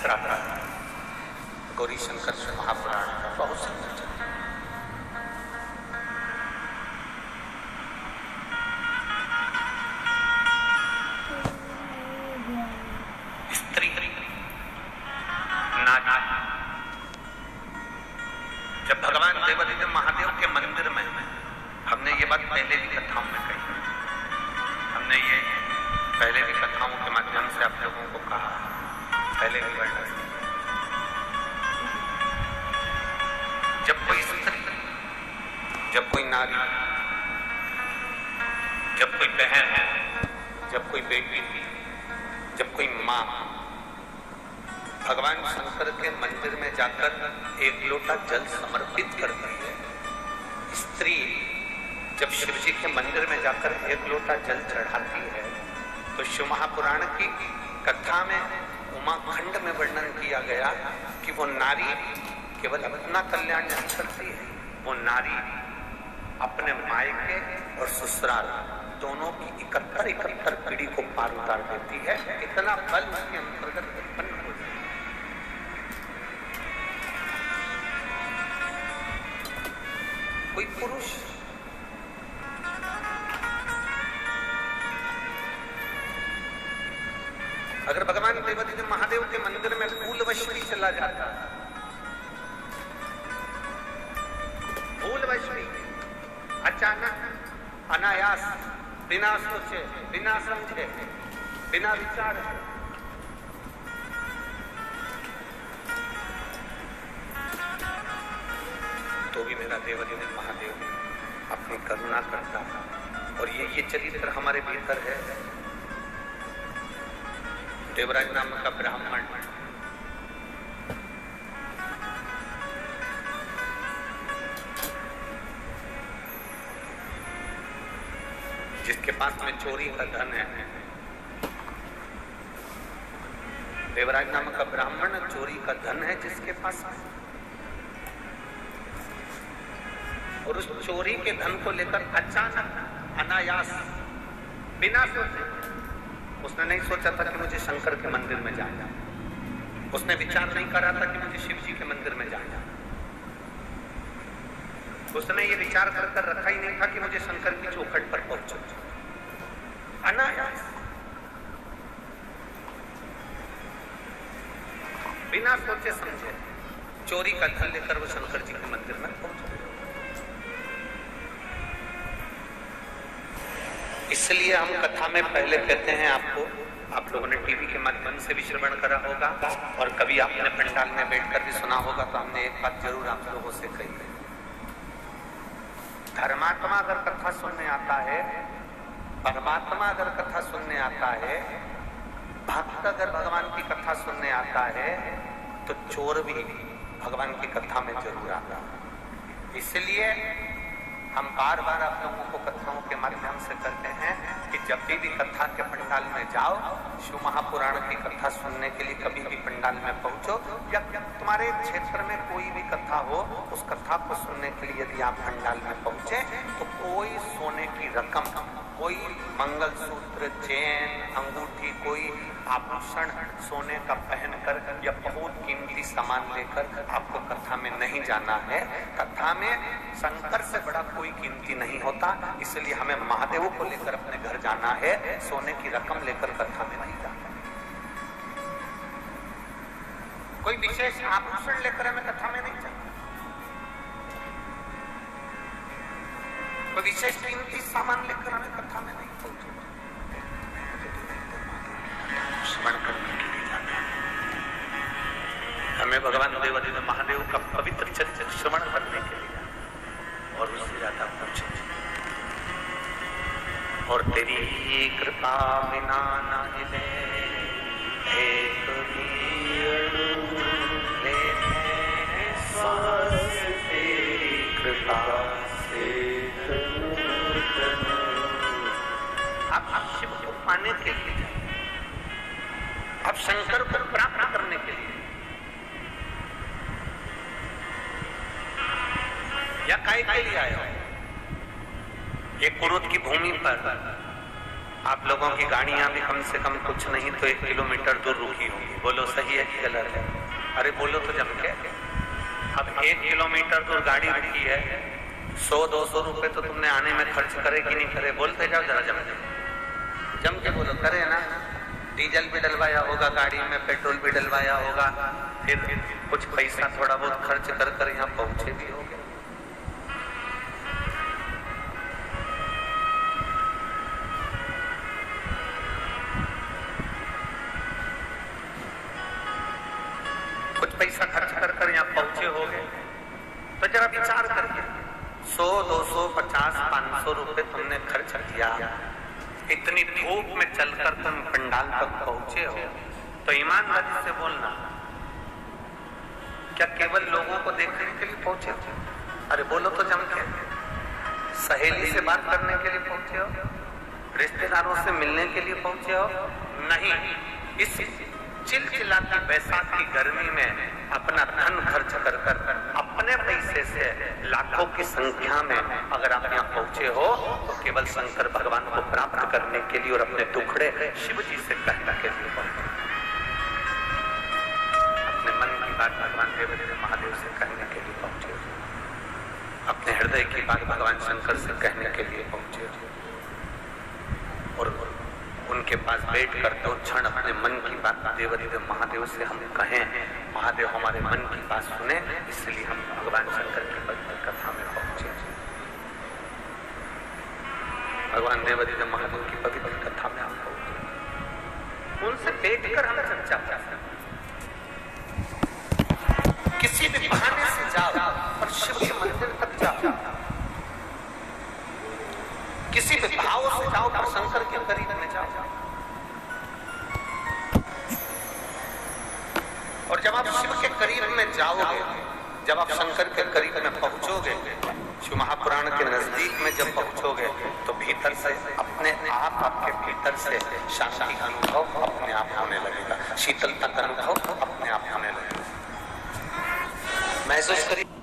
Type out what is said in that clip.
निकला था गौरी शंकर महापुराण का, बहुत सुंदर चरित्र। स्त्री नारी, जब भगवान देवादिदेव महादेव के मंदिर में, हमने ये बात पहले भी कथाओं में कही, हमने ये पहले भी कथाओं के माध्यम से आप लोगों को कहा, पहले भी वर्णन, जब कोई स्त्री, जब कोई नारी, जब कोई बहन, जब कोई बेटी, जब कोई माँ भगवान शंकर के मंदिर में जाकर एक लोटा जल समर्पित करती है, स्त्री जब शिव जी के मंदिर में जाकर एक लोटा जल चढ़ाती है, तो शिव महापुराण की कथा में उमाखंड में वर्णन किया गया कि वो नारी केवल अपना कल्याण नहीं करती है, वो नारी अपने मायके और ससुराल दोनों की 71 पीढ़ी को पार उतार देती है। इतना बल उसके अंतर्गत उत्पन्न हो जाता है। कोई पुरुष अगर भगवान देवादिदेव महादेव के मंदिर में फूलवश्री चला जाता, फूलवश्री अचानक अनायास, बिना सोचे, बिना समझे, बिना विचार, तो भी मेरा देवादिदेव महादेव अपनी करुणा करता। और ये चरित्र हमारे भीतर है। देवराज नाम का ब्राह्मण जिसके पास में चोरी का धन है, देवराज नाम का ब्राह्मण चोरी का धन है जिसके पास में, और उस चोरी के धन को लेकर अचानक अनायास बिना सोचे, उसने नहीं सोचा था कि मुझे शंकर के मंदिर में जाना, उसने विचार नहीं करा था कि मुझे शिव जी के मंदिर में जाना, उसने ये विचार कर रखा ही नहीं था कि मुझे शंकर की चौखट पर पहुंचो। अनायास बिना सोचे समझे चोरी का धन लेकर वो शंकर जी के मंदिर में पहुंचे। इसलिए हम कथा में पहले कहते हैं आपको, आप लोगों ने टीवी के माध्यम से भी श्रवण करा होगा और कभी आपने पंडाल में बैठकर भी सुना होगा, तो हमने एक बात जरूर आप लोगों से कही है। धर्मात्मा अगर कथा सुनने आता है, परमात्मा अगर कथा सुनने आता है, भक्त अगर भगवान की कथा सुनने आता है, तो चोर भी भगवान की कथा में जरूर आता है। इसलिए हम बार बार आप लोगों को कथाओं के माध्यम से कहते हैं कि जब भी कथा के पंडाल में जाओ, शिव महापुराण की कथा सुनने के लिए कभी भी पंडाल में पहुंचो, या तुम्हारे क्षेत्र में कोई भी कथा हो, उस कथा को सुनने के लिए यदि आप पंडाल में पहुंचे, तो कोई सोने की रकम, कोई मंगलसूत्र, चेन, अंगूठी, कोई आभूषण सोने का पहनकर या बहुत कीमती सामान लेकर आपको कथा में नहीं जाना है। कथा में शंकर से बड़ा कोई कीमती नहीं होता, इसलिए हमें महादेव को लेकर अपने घर जाना है, सोने की रकम लेकर कथा में नहीं जाना। कोई विशेष आभूषण लेकर हमें कथा में नहीं जाना, कोई विशेष कीमती सामान लेकर हमें कथा में नहीं पहुंचना, स्मरण करने के लिए जाना है। हमें भगवान देवादिदेव महादेव का पवित्र चरित्र श्रवण करने के लिए और उससे ज्यादा कुछ नहीं। और तेरी कृपा बिना ना मिले एक तेरी कृपा से अब शिव को पाने के लिए, अब शंकर को प्राप्त करने के लिए, या काय के लिए आया हो? ये कुरुद की भूमि पर आप लोगों की गाड़ियां भी कम से कम कुछ नहीं तो 1 किलोमीटर दूर रुकी होंगी। बोलो सही है कि गलत है? अरे बोलो तो जम के। अब 1 किलोमीटर दूर गाड़ी रुकी है, 100-200 रुपए तो तुमने आने में खर्च करे कि नहीं करे? बोलते जाओ जरा जम के बोलो। करे ना? डीजल भी डलवाया होगा गाड़ी में, पेट्रोल भी डलवाया होगा, फिर कुछ पैसा थोड़ा बहुत खर्च कर यहाँ पहुंचे भी होगे। कुछ पैसा खर्च कर यहाँ पहुंचे होगे तो जरा विचार करिए। 100, 200, 50, 500 रुपए तुमने खर्च किया, इतनी धूप में चलकर तुम पंडाल तक पहुंचे हो, तो ईमानदारी से बोलना, क्या केवल लोगों को देखने के लिए पहुंचे हो? अरे बोलो तो जम के। सहेली से बात करने के लिए पहुंचे हो? रिश्तेदारों से मिलने के लिए पहुंचे हो? नहीं। इस चिलचिलाती बैसाख की गर्मी में अपना धन खर्च कर अपने पैसे से लाखों की संख्या में अगर आप यहाँ पहुंचे हो तो केवल शंकर भगवान को प्राप्त करने के लिए और अपने दुखड़े शिव जी से कहने के लिए पहुंचे। अपने मन की बात भगवान देवदेव महादेव से कहने के लिए पहुंचे। अपने हृदय की बात भगवान शंकर से कहने के लिए पहुंचे और उनके पास बैठकर 2 क्षण अपने मन की बात देवदेव महादेव से हम कहें। महादेव हमारे मन की बात सुने, इसलिए हम भगवान शंकर की पवित्र कथा में पहुंचे। भगवान देवदेव महादेव की पवित्र कथा में हम पहुंचे। उनसे बैठकर हम चर्चा कर सकते। किसी भी बहाने से जाओ और शिव के मंदिर तक जाओ, किसी भी भाव से जाओ पर शंकर के करीब में जाओ। और जब आप शिव के करीब में जाओगे, जब आप शंकर के करीब में पहुंचोगे, शिव महापुराण के नजदीक में जब पहुंचोगे तो भीतर से अपने आप आपके भीतर से शांति का अनुभव अपने आप होने लगेगा, शीतलता का अनुभव अपने आप होने लगेगा। महसूस करिए।